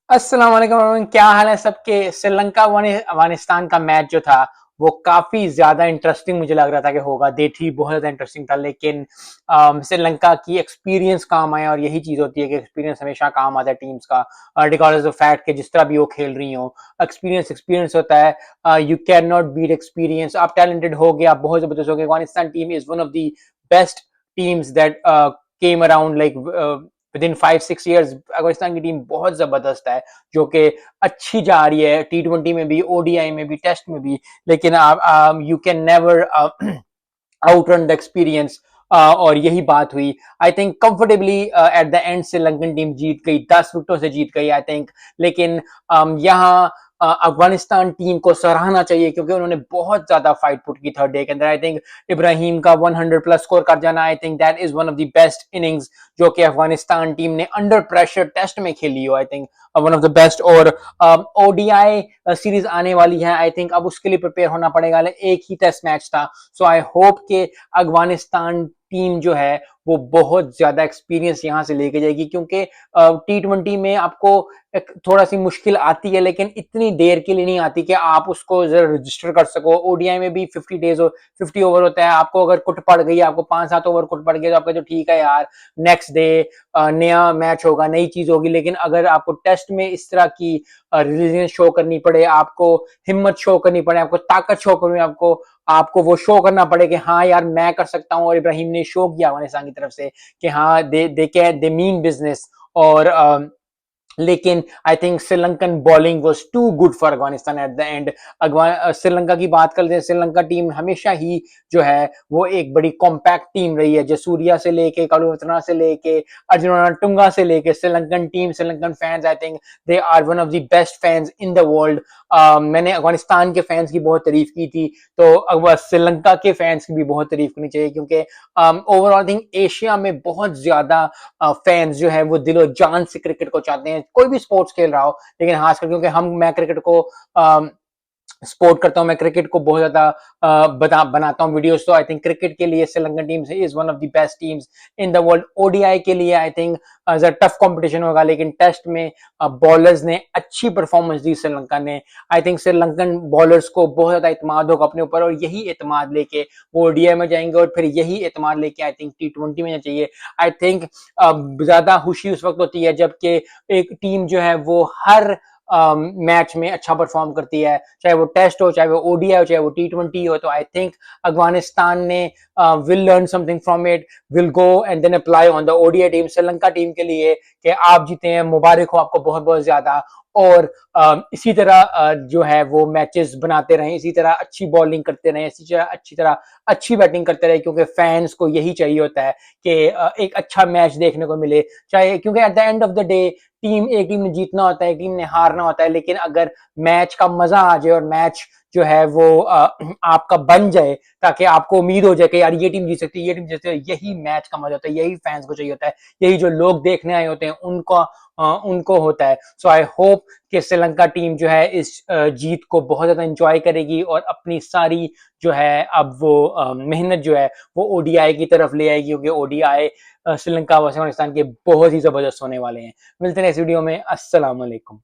अस्सलाम वालेकुम। क्या हाल है सबके। श्रीलंका अफगानिस्तान का मैच जो था वो काफी ज्यादा इंटरेस्टिंग मुझे लग रहा था कि होगा। डे थ्री बहुत ज्यादा इंटरेस्टिंग था, लेकिन श्रीलंका की एक्सपीरियंस काम आया, और यही चीज होती है कि एक्सपीरियंस हमेशा काम आता है टीम्स का। रिगार्डलेस ऑफ फैक्ट कि जिस तरह भी वो खेल रही हो, एक्सपीरियंस एक्सपीरियंस होता है। You can not beat experience. आप टैलेंटेड हो गए, आप बहुत जबरदस्त हो गए। Afghanistan team is one of the best teams that came around like within 5-6 years. Afghanistan की टीम बहुत जबरदस्त है, जो कि अच्छी जा रही है T20 में भी, ओडीआई में भी, टेस्ट में भी। लेकिन you can never outrun the experience. और यही बात हुई। I think comfortably at the end Sri Lankan team जीत गई, 10 विकेटों से जीत गई आई थिंक। लेकिन यहाँ अफगानिस्तान टीम को सराहना चाहिए, क्योंकि उन्होंने बहुत ज्यादा फाइट पुट की थर्ड डे के अंदर। आई थिंक इब्राहिम का 100+ स्कोर कर जाना, I think that is one of the best innings जो कि अफगानिस्तान टीम ने अंडर प्रेशर टेस्ट में खेली हो। I think one of the best. और ओडीआई सीरीज आने वाली है, आई थिंक अब उसके लिए प्रिपेयर होना पड़ेगा। एक ही टेस्ट मैच था, सो आई होप के अफगानिस्तान टीम जो है वो बहुत ज्यादा एक्सपीरियंस यहां से लेके जाएगी, क्योंकि T20 में आपको एक थोड़ा सी मुश्किल आती है, लेकिन इतनी देर के लिए नहीं आती कि आप उसको रजिस्टर कर सको। ओडीआई में भी 50 ओवर होता है। आपको अगर कुट पड़ गई, आपको 5-7 ओवर कुट पड़ गई, तो आपका जो ठीक है यार, नेक्स्ट डे नया मैच होगा, नई चीज होगी। लेकिन अगर आपको टेस्ट में इस तरह की रिलीजियंस शो करनी पड़े, आपको हिम्मत शो करनी पड़े, आपको ताकत शो करनी, आपको आपको वो शो करना पड़े कि हाँ यार मैं कर सकता हूँ। और इब्राहिम ने शो किया अफगानिस्तान की तरफ से कि हाँ दे मीन बिजनेस। और लेकिन I think Sri Lankan bowling was too good for Afghanistan at the end. Sri Lanka की बात करते हैं, श्रीलंका टीम हमेशा ही जो है वो एक बड़ी कॉम्पैक्ट टीम रही है। जसूरिया से लेके, कलुवतना से लेके, अर्जुन टुंगा से लेके, Sri Lankan team, Sri Lankan fans, I think they are one of the best fans in the world. मैंने अफगानिस्तान के फैंस की बहुत तारीफ की थी, तो अब श्रीलंका के फैंस की भी बहुत तारीफ करनी चाहिए, क्योंकि ओवरऑल थिंक एशिया में बहुत ज्यादा फैंस जो है वो दिलो जान से क्रिकेट को चाहते हैं, कोई भी स्पोर्ट्स खेल रहा हो। लेकिन खासकर क्योंकि मैं क्रिकेट को सपोर्ट करता हूं, मैं क्रिकेट को बहुत ज्यादा बनाता हूं वीडियोस, तो आई थिंक क्रिकेट के लिए Sri Lankan team is one of the best teams in the world. ODI के लिए आई थिंक टफ कंपटीशन होगा, लेकिन टेस्ट में बॉलर्स ने अच्छी परफॉर्मेंस दी श्रीलंका ने। आई थिंक श्रीलंकन बॉलर्स को बहुत ज्यादा इत्मीनान होगा अपने ऊपर, और यही इत्मीनान लेके वो ओडीआई में जाएंगे, और फिर यही इत्मीनान लेके आई थिंक T20 में चाहिए। आई थिंक ज्यादा खुशी उस वक्त होती है जबकि एक टीम जो है वो हर मैच में अच्छा परफॉर्म करती है, चाहे वो टेस्ट हो, चाहे वो ओडीआई हो, चाहे वो T20 हो। तो आई थिंक अफगानिस्तान ने will learn something from it, will go and then apply on the ODI team. Sri Lanka team के लिए कि आप जीते हैं, मुबारक हो आपको बहुत बहुत ज्यादा। और इसी तरह जो है वो मैचेस बनाते रहें, इसी तरह अच्छी बॉलिंग करते रहें, इसी तरह अच्छी बैटिंग करते रहे, क्योंकि फैंस को यही चाहिए होता है कि एक अच्छा मैच देखने को मिले। चाहे क्योंकि eight the end of the day एक टीम ने जीतना होता है, एक टीम ने हारना होता है, लेकिन अगर मैच का मजा आ जाए और मैच जो है वो आपका बन जाए, ताकि आपको उम्मीद हो जाए कि यार ये टीम जीत सकती है, ये टीम जीत सकती है, यही मैच का मजा होता है, यही फैंस को चाहिए होता है, यही जो लोग देखने आए होते हैं उनको होता है। सो आई होप कि श्रीलंका टीम जो है इस जीत को बहुत ज्यादा एंजॉय करेगी, और अपनी सारी जो है अब वो मेहनत जो है वो ओडीआई की तरफ ले आएगी, क्योंकि ओडीआई श्रीलंका व अफगानिस्तान के बहुत ही जबरदस्त होने वाले हैं। मिलते हैं इस वीडियो में। अस्सलाम वालेकुम।